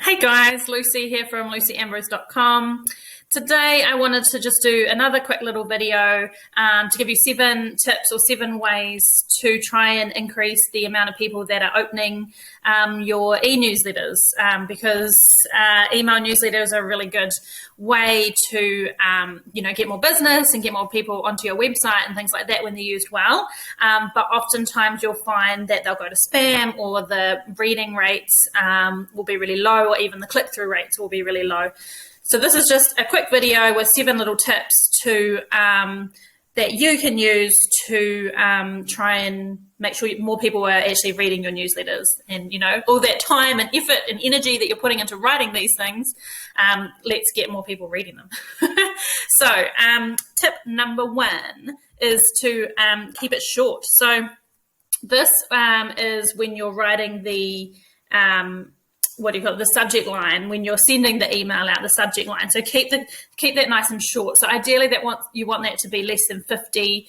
Hey guys, Lucy here from lucyambrose.com. Today I wanted to just do another quick little video to give you 7 tips or 7 ways to try and increase the amount of people that are opening your e-newsletters because email newsletters are a really good way to get more business and get more people onto your website and things like that when they're used well. But oftentimes you'll find that they'll go to spam, or the reading rates will be really low, or even the click-through rates will be really low. So this is just a quick video with 7 little tips to that you can use to try and make sure more people are actually reading your newsletters. And, all that time and effort and energy that you're putting into writing these things, let's get more people reading them. So tip number 1 is to keep it short. So this is when you're writing the the subject line, when you're sending the email out, the subject line. So keep that nice and short. So ideally you want that to be less than 50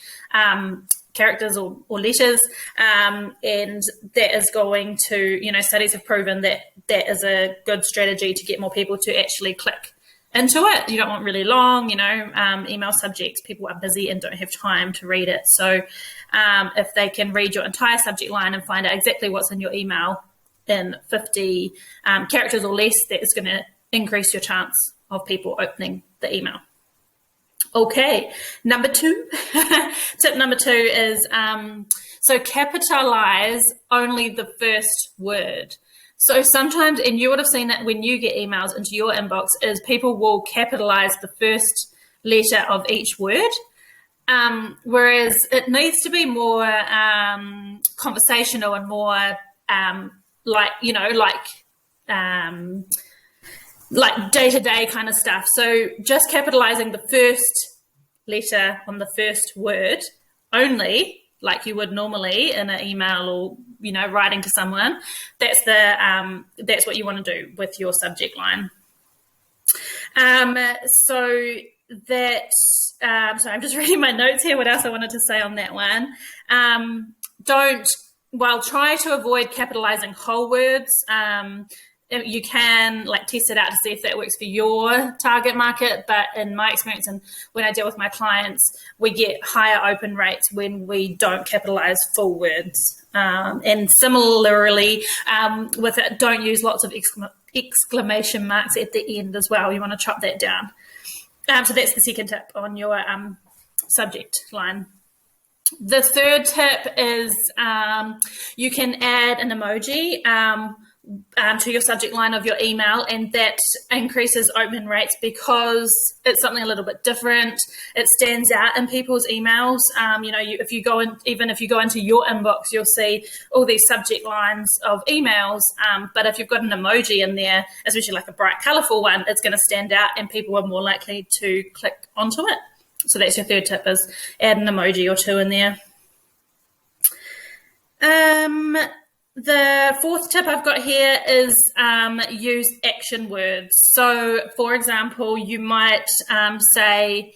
characters or letters, and that is going to, studies have proven that is a good strategy to get more people to actually click into it. You don't want really long, email subjects. People are busy and don't have time to read it. So if they can read your entire subject line and find out exactly what's in your email in 50 characters or less, that is going to increase your chance of people opening the email. Okay, number 2. Tip number 2 is so capitalize only the first word. So sometimes, and you would have seen that when you get emails into your inbox, is people will capitalize the first letter of each word. Whereas it needs to be more conversational and more like day-to-day kind of stuff. So just capitalizing the first letter on the first word only, like you would normally in an email or writing to someone. That's what you want to do with your subject line. So I'm just reading my notes here. What else I wanted to say on that one? Try to avoid capitalizing whole words. You can test it out to see if that works for your target market. But in my experience, and when I deal with my clients, we get higher open rates when we don't capitalize full words. And similarly, with it, don't use lots of exclamation marks at the end as well. You want to chop that down. So that's the second tip on your subject line. The third tip is you can add an emoji to your subject line of your email, and that increases open rates because it's something a little bit different. It stands out in people's emails. If you go into your inbox, you'll see all these subject lines of emails. But if you've got an emoji in there, especially like a bright, colorful one, it's going to stand out, and people are more likely to click onto it. So that's your third tip, is add an emoji or 2 in there. The fourth tip I've got here is use action words. So, for example, you might say,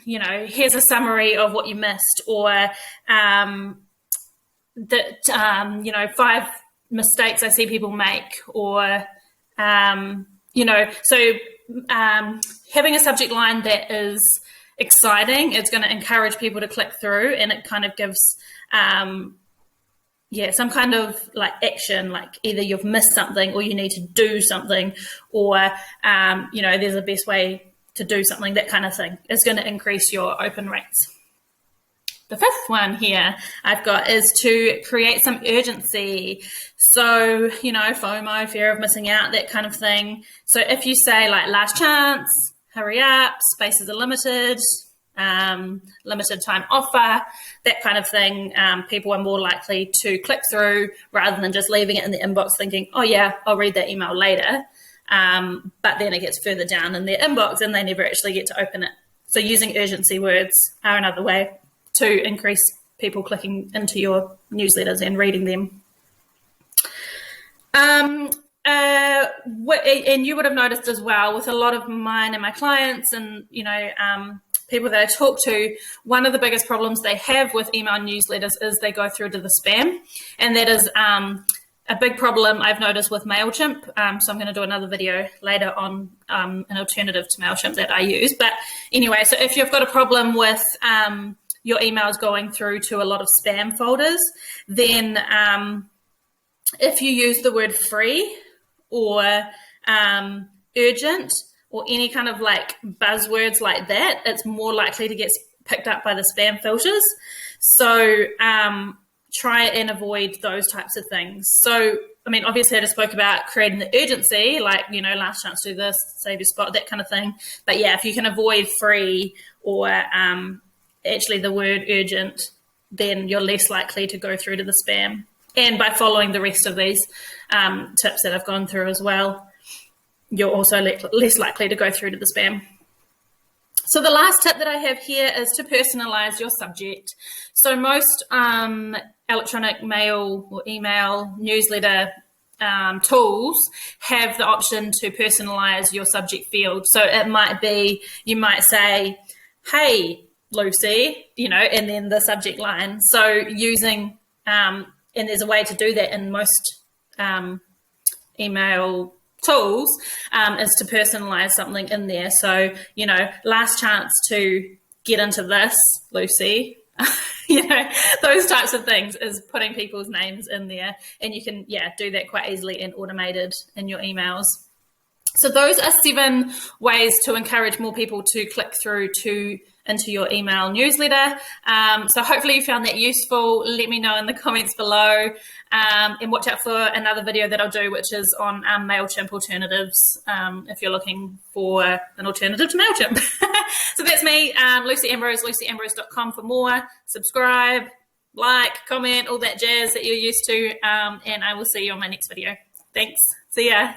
here's a summary of what you missed, or 5 mistakes I see people make, or having a subject line that is exciting, it's going to encourage people to click through, and it kind of gives some kind of action, like either you've missed something or you need to do something, or there's a best way to do something. That kind of thing is going to increase your open rates. The 5th one here I've got is to create some urgency. So, FOMO, fear of missing out, that kind of thing. So if you say last chance, hurry up, spaces are limited, limited time offer, that kind of thing, people are more likely to click through rather than just leaving it in the inbox thinking, oh yeah, I'll read that email later. But then it gets further down in their inbox and they never actually get to open it. So using urgency words are another way to increase people clicking into your newsletters and reading them. And you would have noticed as well with a lot of mine and my clients and, people that I talk to, one of the biggest problems they have with email newsletters is they go through to the spam. And that is a big problem I've noticed with MailChimp. So I'm going to do another video later on an alternative to MailChimp that I use. But anyway, so if you've got a problem with your emails going through to a lot of spam folders, then if you use the word free or urgent or any kind of like buzzwords like that, it's more likely to get picked up by the spam filters. So try and avoid those types of things. So, I mean, obviously I just spoke about creating the urgency, like, you know, last chance to do this, save your spot, that kind of thing. But yeah, if you can avoid free or actually the word urgent, then you're less likely to go through to the spam. And by following the rest of these tips that I've gone through as well, you're also less likely to go through to the spam. So the last tip that I have here is to personalize your subject. So most electronic mail or email newsletter tools have the option to personalize your subject field. So it might be, you might say, hey, Lucy, you know, and then the subject line. So using, and there's a way to do that in most email tools, is to personalize something in there. So, you know, last chance to get into this, Lucy, you know, those types of things is putting people's names in there. And you can, yeah, do that quite easily and automated in your emails. So those are 7 ways to encourage more people to click through into your email newsletter. So hopefully you found that useful. Let me know in the comments below, and watch out for another video that I'll do, which is on MailChimp alternatives, if you're looking for an alternative to MailChimp. So that's me, Lucy Ambrose, lucyambrose.com for more. Subscribe, like, comment, all that jazz that you're used to, and I will see you on my next video. Thanks. See ya.